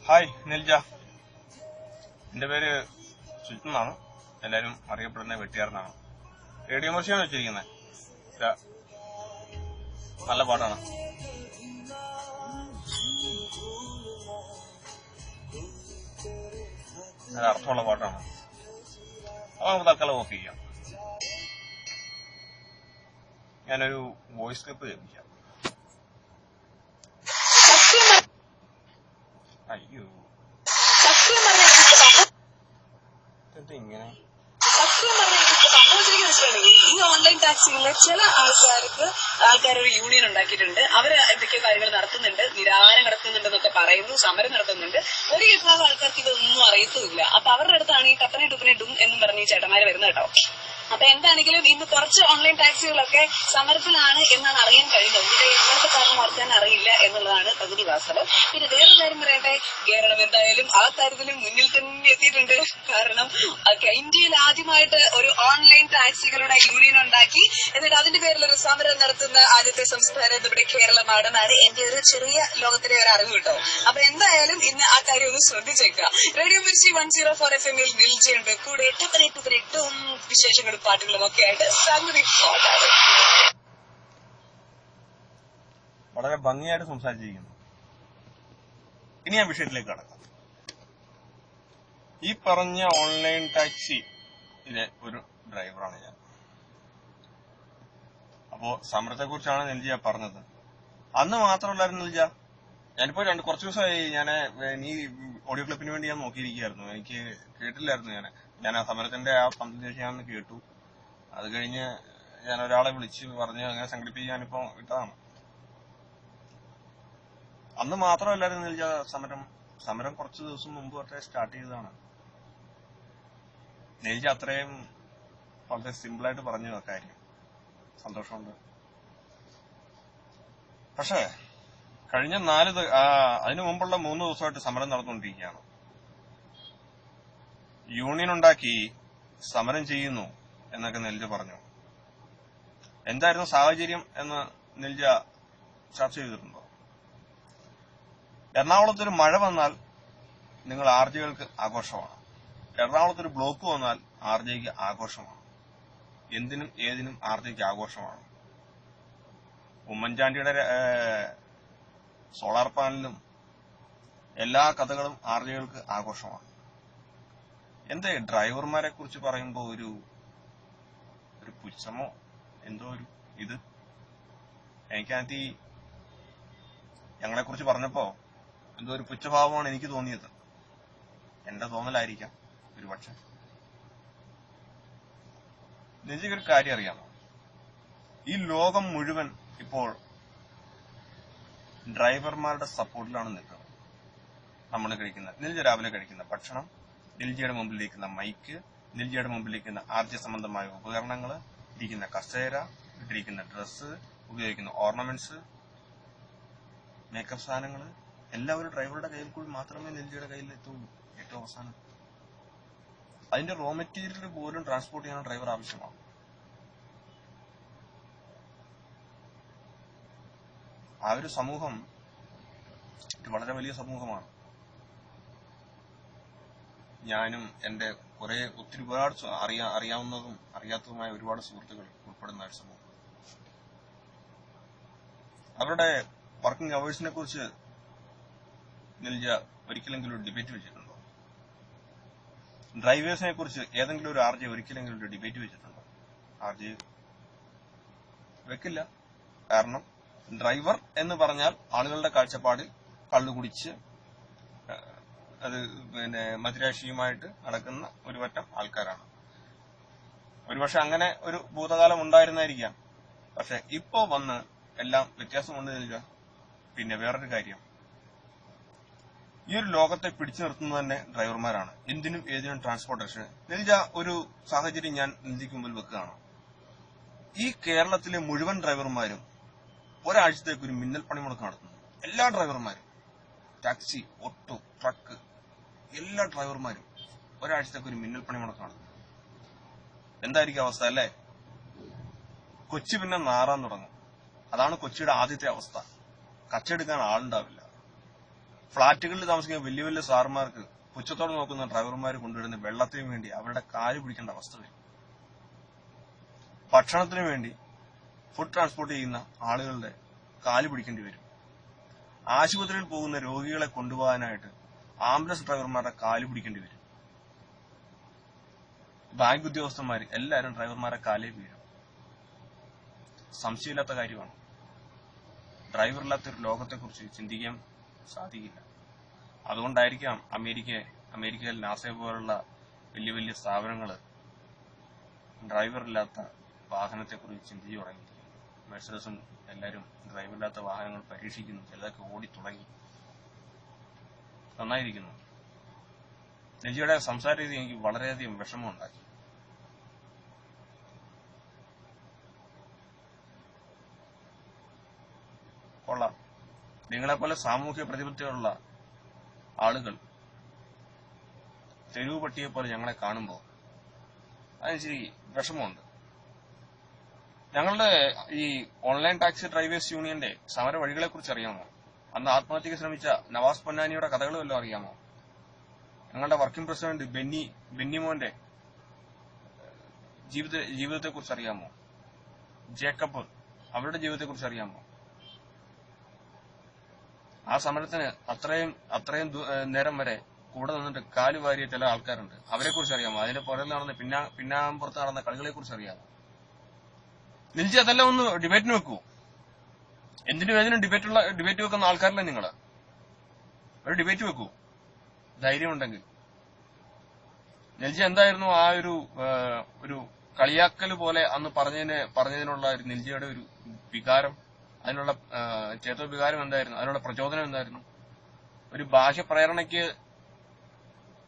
Hi Nilja, എന്റെ പേര് സുജിത് എന്നാണ്. എല്ലാരും അറിയപ്പെടുന്ന വെട്ടിയാർന്നാണ്. റേഡിയോ മർച്ചിയാണ് വെച്ചിരിക്കുന്നത്. നല്ല പാട്ടാണ്. നല്ല അർത്ഥമുള്ള പാട്ടാണ്. അത് നമുക്ക് തൽക്കാലം ഓഫ് ചെയ്യാം. ഞാനൊരു വോയിസ് ക്ലിപ്പ് കേൾപ്പിക്കാം. അയ്യോ, ഇങ്ങനെ ഈ ഓൺലൈൻ ടാക്സികളിലെ ചില ആൾക്കാരൊരു യൂണിയൻ ഉണ്ടാക്കിയിട്ടുണ്ട്. അവര് എന്തൊക്കെ കാര്യങ്ങൾ നടത്തുന്നുണ്ട്, നിരാഹാരം നടത്തുന്നുണ്ടെന്നൊക്കെ പറയുന്നു, സമരം നടത്തുന്നുണ്ട്. ഒരു വിഭാഗം ആൾക്കാർക്ക് ഇതൊന്നും അറിയത്തുമില്ല. അപ്പൊ അവരുടെ അടുത്താണ് ഈ ടപ്പനെ ടുപ്പനെ ഡും എന്നും പറഞ്ഞ് ഈ ചേട്ടന്മാര് വരുന്നത് കേട്ടോ. അപ്പൊ എന്താണെങ്കിലും ഇന്ന് കുറച്ച് ഓൺലൈൻ ടാക്സികളൊക്കെ സമരത്തിലാണ് എന്നാണ് അറിയാൻ കഴിയുന്നത്. ഇതിന്റെ യഥാർത്ഥ കാരണം അറിയാൻ അറിയില്ല എന്നുള്ളതാണ് പകുതി വാസ്തവം. പിന്നെ വേറൊരു കാര്യം പറയട്ടെ, കേരളം എന്തായാലും ആ കാര്യത്തിലും മുന്നിൽ തന്നെ എത്തിയിട്ടുണ്ട്. കാരണം ഇന്ത്യയിൽ ആദ്യമായിട്ട് ഒരു ഓൺലൈൻ ടാക്സികളുടെ യൂണിയൻ ഉണ്ടാക്കി എന്നിട്ട് അതിന്റെ പേരിൽ ഒരു സമരം നടത്തുന്ന ആദ്യത്തെ സംസ്ഥാനം നമ്മുടെ കേരളമാണെന്നാണ് എന്റെ ഒരു ചെറിയ ലോകത്തിലെ ഒരു അറിവ് കേട്ടോ. അപ്പൊ എന്തായാലും ഇന്ന് ആ കാര്യം ഒന്ന് ശ്രദ്ധിച്ചേക്കുക. റേഡിയോ മിർച്ചി 104 FM നിൽച്ചുണ്ട് കൂടെ ടപ്പനെ ടുപ്പനെ ഡും വിശേഷങ്ങളും പാട്ടുകളും ഒക്കെ ആയിട്ട് സംഗതി. വളരെ ഭംഗിയായിട്ട് സംസാരിച്ചിരിക്കുന്നു. ഇനി ആ വിഷയത്തിലേക്ക് കടക്കാം. ഈ പറഞ്ഞ ഓൺലൈൻ ടാക്സിയിലെ ഒരു ഡ്രൈവറാണ് ഞാൻ. അപ്പോ സമരത്തെ കുറിച്ചാണ് നെൽജ പറഞ്ഞത്. അന്ന് മാത്രമല്ലായിരുന്നു നെൽജ, ഞാനിപ്പോ കുറച്ചു ദിവസമായി ഈ ഓഡിയോ ക്ലിപ്പിന് വേണ്ടി ഞാൻ നോക്കിയിരിക്കുകയായിരുന്നു. എനിക്ക് കേട്ടില്ലായിരുന്നു. ഞാൻ ആ സമരത്തിന്റെ ആ സന്ദേശം ഞാൻ കേട്ടു. അത് കഴിഞ്ഞ് ഞാൻ ഒരാളെ വിളിച്ച് പറഞ്ഞ് അങ്ങനെ സംഘടിപ്പിക്കാനിപ്പോ ഇട്ടതാണ്. അന്ന് മാത്രമല്ലായിരുന്നു നെൽജ സമരം കുറച്ചു ദിവസം മുമ്പ് തൊട്ടേ സ്റ്റാർട്ട് ചെയ്തതാണ്. നെൽജ അത്രയും വളരെ സിമ്പിളായിട്ട് പറഞ്ഞു ആ കാര്യം. സന്തോഷമുണ്ട്. പക്ഷേ കഴിഞ്ഞ അതിനു മുമ്പുള്ള 3 ദിവസമായിട്ട് സമരം നടന്നുകൊണ്ടിരിക്കുകയാണ്. യൂണിയൻ ഉണ്ടാക്കി സമരം ചെയ്യുന്നു എന്നൊക്കെ നെൽജ പറഞ്ഞു. എന്തായിരുന്നു സാഹചര്യം എന്ന് നെൽജ ചർച്ച ചെയ്തിട്ടുണ്ടോ? എറണാകുളത്തൊരു മഴ വന്നാൽ നിങ്ങൾ ആർജെകൾക്ക് ആഘോഷമാണ്. എറണാകുളത്തൊരു ബ്ലോക്ക് വന്നാൽ ആർജെക്ക് ആഘോഷമാണ്. എന്തിനും ഏതിനും ആർജെക്ക് ആഘോഷമാണ്. ഉമ്മൻചാണ്ടിയുടെ സോളാർ പാനലും എല്ലാ കഥകളും ആർജെകൾക്ക് ആഘോഷമാണ്. എന്താ ഡ്രൈവർമാരെ കുറിച്ച് പറയുമ്പോ ഒരു പുച്ഛമോ എന്തോ ഇത് എനിക്കതിനകത്ത് ഞങ്ങളെ കുറിച്ച് പറഞ്ഞപ്പോ എന്തോ ഒരു പുച്ഛഭാവമാണ് എനിക്ക് തോന്നിയത്. എന്റെ തോന്നലായിരിക്കാം ഒരു പക്ഷെ. നെഞ്ചിക്കൊരു കാര്യം അറിയാമോ? ഈ ലോകം മുഴുവൻ ഇപ്പോൾ ഡ്രൈവർമാരുടെ സപ്പോർട്ടിലാണ് നിൽക്കുന്നത്. നമ്മൾ നെൽജ രാവിലെ കഴിക്കുന്ന ഭക്ഷണം, നെൽജയുടെ മുമ്പിലിരിക്കുന്ന മൈക്ക്, നെൽജയുടെ മുമ്പിലിരിക്കുന്ന ആർജ സംബന്ധമായ ഉപകരണങ്ങള്, ഇരിക്കുന്ന കസേര, ഇട്ടിരിക്കുന്ന ഡ്രസ്സ്, ഉപയോഗിക്കുന്ന ഓർണമെന്റ്സ്, മേക്കപ്പ് സാധനങ്ങള് എല്ലാം ഒരു ഡ്രൈവറുടെ കയ്യിൽ കൂടി മാത്രമേ നെൽജയുടെ കയ്യിൽ എത്തുള്ളൂ. ഏറ്റവും അവസാനം അതിന്റെ റോ മെറ്റീരിയൽ പോലും ട്രാൻസ്പോർട്ട് ചെയ്യാൻ ഡ്രൈവർ ആവശ്യമാണ്. ആ ഒരു സമൂഹം വളരെ വലിയ സമൂഹമാണ്. ഞാനും എന്റെ ഒരുപാട് അറിയാവുന്നതും അറിയാത്തതുമായ ഒരുപാട് സുഹൃത്തുക്കൾ ഉൾപ്പെടുന്ന ഒരു സമൂഹം. അവരുടെ വർക്കിംഗ് അവേഴ്സിനെ കുറിച്ച് നെൽജ ഒരിക്കലെങ്കിലും ഒരു ഡിബേറ്റ് വെച്ചിട്ടുണ്ടോ? ഡ്രൈവേഴ്സിനെ കുറിച്ച് ഏതെങ്കിലും ഒരു ആർജെ ഒരിക്കലെങ്കിലും ഒരു ഡിബേറ്റ് വെച്ചിട്ടുണ്ടോ? ആർജെ വെക്കില്ല. കാരണം ഡ്രൈവർ എന്ന് പറഞ്ഞാൽ ആളുകളുടെ കാഴ്ചപ്പാടിൽ കള്ളുകുടിച്ച് അത് മദിരാശിയുമായിട്ട് നടക്കുന്ന ഒരു പറ്റം ആൾക്കാരാണ്. ഒരുപക്ഷെ അങ്ങനെ ഒരു ഭൂതകാലം ഉണ്ടായിരുന്നായിരിക്കാം. പക്ഷെ ഇപ്പോ വന്ന് എല്ലാം വ്യത്യാസമുണ്ട് നെൽജ. പിന്നെ വേറൊരു കാര്യം, ഈ ഒരു ലോകത്തെ പിടിച്ചു നിർത്തുന്നത് തന്നെ ഡ്രൈവർമാരാണ്. എന്തിനും ഏതിനും ട്രാൻസ്പോർട്ടേഷൻ. നെൽജ ഒരു സാഹചര്യം ഞാൻ നെൽജയ്ക്ക് മുമ്പിൽ വെക്കുകയാണ്. ഈ കേരളത്തിലെ മുഴുവൻ ഡ്രൈവർമാരും ഒരാഴ്ചത്തേക്ക് ഒരു മിന്നൽ പണിമുടക്ക് നടത്തുന്നു. എല്ലാ ഡ്രൈവർമാരും, ടാക്സി, ഓട്ടോ, ട്രക്ക്, എല്ലാ ഡ്രൈവർമാരും ഒരാഴ്ചത്തേക്ക് ഒരു മിന്നൽ പണിമുടക്ക് നടത്തുന്നു. എന്തായിരിക്കും അവസ്ഥ അല്ലേ? കൊച്ചി പിന്നെ നാറാൻ തുടങ്ങും. അതാണ് കൊച്ചിയുടെ ആദ്യത്തെ അവസ്ഥ. കച്ചെടുക്കാൻ ആളുണ്ടാവില്ല. ഫ്ളാറ്റുകളിൽ താമസിക്കുന്ന വലിയ വലിയ സാറുമാർക്ക് പുച്ഛത്തോടെ നോക്കുന്ന ഡ്രൈവർമാർ കൊണ്ടുവരുന്ന വെള്ളത്തിന് വേണ്ടി അവരുടെ കാല് പിടിക്കേണ്ട അവസ്ഥ വരും. ഭക്ഷണത്തിന് വേണ്ടി ഫുഡ് ട്രാൻസ്പോർട്ട് ചെയ്യുന്ന ആളുകളുടെ കാല് പിടിക്കേണ്ടി വരും. ആശുപത്രിയിൽ പോകുന്ന രോഗികളെ കൊണ്ടുപോകാനായിട്ട് ആംബുലൻസ് ഡ്രൈവർമാരുടെ കാല് പിടിക്കേണ്ടി വരും. ബാങ്ക് ഉദ്യോഗസ്ഥന്മാർ എല്ലാവരും ഡ്രൈവർമാരെ കാലേ വീഴും. സംശയമില്ലാത്ത കാര്യമാണ്. ഡ്രൈവറില്ലാത്തൊരു ലോകത്തെക്കുറിച്ച് ചിന്തിക്കാൻ സാധിക്കില്ല. അതുകൊണ്ടായിരിക്കാം അമേരിക്കയിൽ നാസയെ പോലുള്ള വലിയ വലിയ സ്ഥാപനങ്ങൾ ഡ്രൈവറില്ലാത്ത വാഹനത്തെക്കുറിച്ച് ചിന്തിച്ചു തുടങ്ങിയിരിക്കുന്നു. മെഴ്സഡസും എല്ലാവരും ഡ്രൈവറില്ലാത്ത വാഹനങ്ങൾ പരീക്ഷിക്കുന്നു. ചിലതൊക്കെ ഓടി തുടങ്ങി. നന്നായിരിക്കുന്നു. നെജിയുടെ സംസാര രീതി എനിക്ക് വളരെയധികം വിഷമമുണ്ടാക്കി. കൊള്ളാം. നിങ്ങളെപ്പോലെ സാമൂഹ്യ പ്രതിബദ്ധതയുള്ള ആളുകൾ തെരുവ് പട്ടിയെ പോലെ ഞങ്ങളെ കാണുമ്പോൾ അതിന് വിഷമമുണ്ട്. ഞങ്ങളുടെ ഈ ഓൺലൈൻ ടാക്സി ഡ്രൈവേഴ്സ് യൂണിയന്റെ സമര വഴികളെ കുറിച്ച് അറിയാമോ? അന്ന് ആത്മഹത്യക്ക് ശ്രമിച്ച നവാസ് പൊന്നാനിയുടെ കഥകൾ വല്ലതും അറിയാമോ? ഞങ്ങളുടെ വർക്കിംഗ് പ്രസിഡന്റ് ബെന്നിമോന്റെ ജീവിതത്തെ കുറിച്ച് അറിയാമോ? ജേക്കബ് അവരുടെ ജീവിതത്തെ കുറിച്ച് അറിയാമോ? ആ സമരത്തിന് അത്രയും നേരം വരെ കൂടെ നിന്നിട്ട് കാല് വാരിയ ചില ആൾക്കാരുണ്ട്. അവരെ കുറിച്ച് അറിയാമോ? അതിന്റെ പുറകിൽ നടന്ന പിന്നാമ്പുറത്ത് നടന്ന കളികളെ കുറിച്ച് അറിയാമോ? നിൽജി അതെല്ലാം ഒന്ന് ഡിബേറ്റിന് വെക്കൂ. എന്തിനും ഏതിനും ഡിബേറ്റ് വെക്കുന്ന ആൾക്കാരല്ലേ നിങ്ങള്? ഒരു ഡിബേറ്റ് വെക്കൂ ധൈര്യമുണ്ടെങ്കിൽ. നിൽജി എന്തായിരുന്നു ആ ഒരു കളിയാക്കല് പോലെ അന്ന് പറഞ്ഞതിനുള്ള ഒരു നിൽജിയുടെ ഒരു വികാരം, അതിനുള്ള ചേതോ വികാരം എന്തായിരുന്നു? അതിനുള്ള പ്രചോദനം എന്തായിരുന്നു? ഒരു ബാഹ്യ പ്രേരണയ്ക്ക്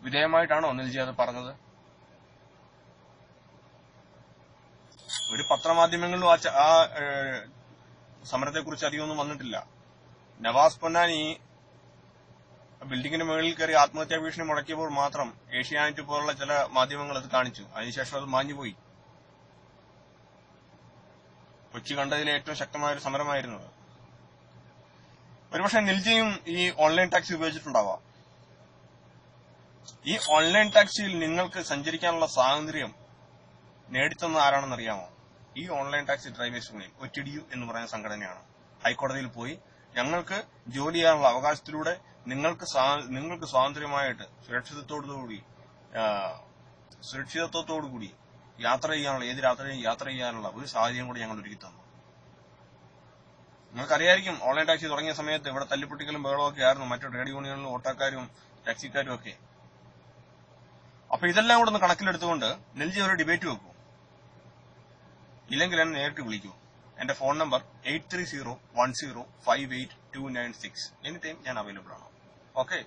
വിധേയമായിട്ടാണോ നിൽജി അത് പറഞ്ഞത്? ഒരു പത്രമാധ്യമങ്ങളിലും ആ സമരത്തെക്കുറിച്ച് അധികമൊന്നും വന്നിട്ടില്ല. നവാസ് പൊന്നാനി ബിൽഡിങ്ങിന് മുകളിൽ കയറി ആത്മഹത്യാ ഭീഷണി മുടക്കിയപ്പോൾ മാത്രം ഏഷ്യാനെറ്റ് പോലുള്ള ചില മാധ്യമങ്ങൾ അത് കാണിച്ചു. അതിനുശേഷം അത് മാഞ്ഞുപോയി. കൊച്ചി കണ്ടതിലെ ഏറ്റവും ശക്തമായൊരു സമരമായിരുന്നു. ഒരുപക്ഷെ നിൽജിയും ഈ ഓൺലൈൻ ടാക്സി ഉപയോഗിച്ചിട്ടുണ്ടാവാം. ഈ ഓൺലൈൻ ടാക്സിയിൽ നിങ്ങൾക്ക് സഞ്ചരിക്കാനുള്ള സ്വാതന്ത്ര്യം നേടിത്തന്ന ആരാണെന്നറിയാമോ? ഈ online taxi drivers union, OTDU എന്ന് പറയുന്ന സംഘടനയാണ്. ഹൈക്കോടതിയിൽ പോയി ഞങ്ങൾക്ക് ജോലി ചെയ്യാനുള്ള അവകാശത്തിലൂടെ നിങ്ങൾക്ക് സ്വാതന്ത്ര്യമായിട്ട് സുരക്ഷിതത്വത്തോടുകൂടി യാത്ര ചെയ്യാനുള്ള, ഏത് രാത്രിയും യാത്ര ചെയ്യാനുള്ള ഒരു സാഹചര്യം കൂടി ഞങ്ങൾ ഒരുക്കി തന്നു. നിങ്ങൾക്കറിയായിരിക്കും, ഓൺലൈൻ ടാക്സി തുടങ്ങിയ സമയത്ത് ഇവിടെ തല്ലിപ്പൊട്ടിക്കലും ബഹളമൊക്കെ ആയിരുന്നു മറ്റു ട്രേഡ് യൂണിയനിലും ഓട്ടോക്കാരും ടാക്സിക്കാരും ഒക്കെ. അപ്പൊ ഇതെല്ലാം കൂടെ ഒന്ന് കണക്കിലെടുത്തുകൊണ്ട് നെൽജി ഒരു ഡിബേറ്റ് വെക്കൂ. ഇല്ലെങ്കിൽ എന്നെ നേരിട്ട് വിളിക്കൂ. എന്റെ ഫോൺ നമ്പർ 8301058296. എനി ടൈം ഞാൻ അവൈലബിൾ ആണ്. ഓക്കെ.